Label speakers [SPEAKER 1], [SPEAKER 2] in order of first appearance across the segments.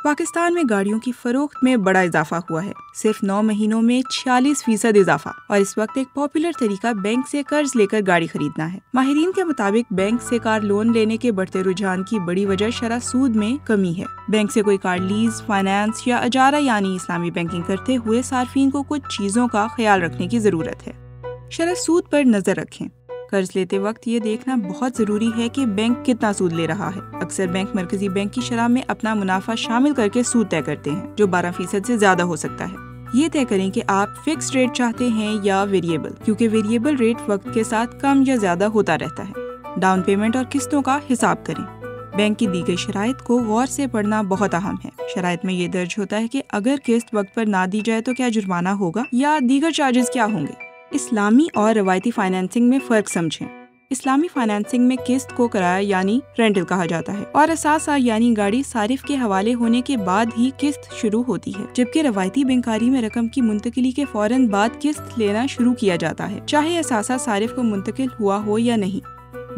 [SPEAKER 1] پاکستان میں گاڑیوں کی فروخت میں بڑا اضافہ ہوا ہے، صرف 9 مہینوں میں 46% اضافہ، اور اس وقت ایک پاپولر طریقہ بینک سے قرض لے کر گاڑی خریدنا ہے۔ ماہرین کے مطابق بینک سے کار لون لینے کے بڑھتے رجحان کی بڑی وجہ شرح سود میں کمی ہے۔ بینک سے کوئی کار لیز، فائنانس یا اجارہ یعنی اسلامی بینکنگ کرتے ہوئے صارفین کو کچھ چیزوں کا خیال رکھنے کی ضرورت ہے۔ شرح سود پر نظر رکھیں۔ قرض لیتے وقت یہ دیکھنا بہت ضروری ہے کہ بینک کتنا سود لے رہا ہے۔ اکثر بینک مرکزی بینک کی شرح میں اپنا منافع شامل کر کے سود طے کرتے ہیں، جو 12% سے زیادہ ہو سکتا ہے۔ یہ طے کریں کہ آپ فکس ریٹ چاہتے ہیں یا ویریبل، کیونکہ ویریبل ریٹ وقت کے ساتھ کم یا زیادہ ہوتا رہتا ہے۔ ڈاؤن پیمنٹ اور قسطوں کا حساب کریں۔ بینک کی دی گئی شرائط کو غور سے پڑھنا بہت اہم ہے۔ شرائط میں یہ درج ہوتا ہے کہ اگر قسط وقت پر نہ دی جائے تو کیا جرمانہ ہوگا یا دیگر چارجز کیا ہوں گے۔ اسلامی اور روایتی فائنانسنگ میں فرق سمجھیں۔ اسلامی فائنانسنگ میں قسط کو کرایہ یعنی رینٹل کہا جاتا ہے، اور اثاثہ یعنی گاڑی صارف کے حوالے ہونے کے بعد ہی قسط شروع ہوتی ہے، جبکہ روایتی بینکاری میں رقم کی منتقلی کے فوراً بعد قسط لینا شروع کیا جاتا ہے، چاہے اثاثہ صارف کو منتقل ہوا ہو یا نہیں۔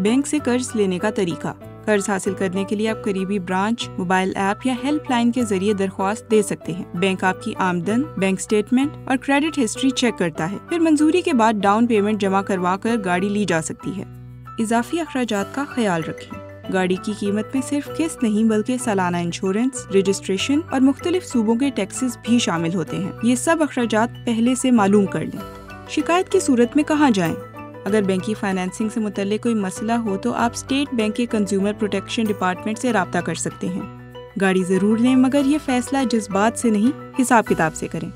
[SPEAKER 1] بینک سے قرض لینے کا طریقہ۔ قرض حاصل کرنے کے لیے آپ قریبی برانچ، موبائل ایپ یا ہیلپ لائن کے ذریعے درخواست دے سکتے ہیں۔ بینک آپ کی آمدن، بینک سٹیٹمنٹ اور کریڈٹ ہسٹری چیک کرتا ہے، پھر منظوری کے بعد ڈاؤن پیمنٹ جمع کروا کر گاڑی لی جا سکتی ہے۔ اضافی اخراجات کا خیال رکھیں۔ گاڑی کی قیمت میں صرف قسط نہیں بلکہ سالانہ انشورنس، رجسٹریشن اور مختلف صوبوں کے ٹیکسز بھی شامل ہوتے ہیں۔ یہ سب اخراجات پہلے سے معلوم کر لیں۔ شکایت کی صورت میں کہاں جائیں؟ اگر بینکی فائنانسنگ سے متعلق کوئی مسئلہ ہو تو آپ اسٹیٹ بینک کے کنزیومر پروٹیکشن ڈپارٹمنٹ سے رابطہ کر سکتے ہیں۔ گاڑی ضرور لیں، مگر یہ فیصلہ جذبات سے نہیں، حساب کتاب سے کریں۔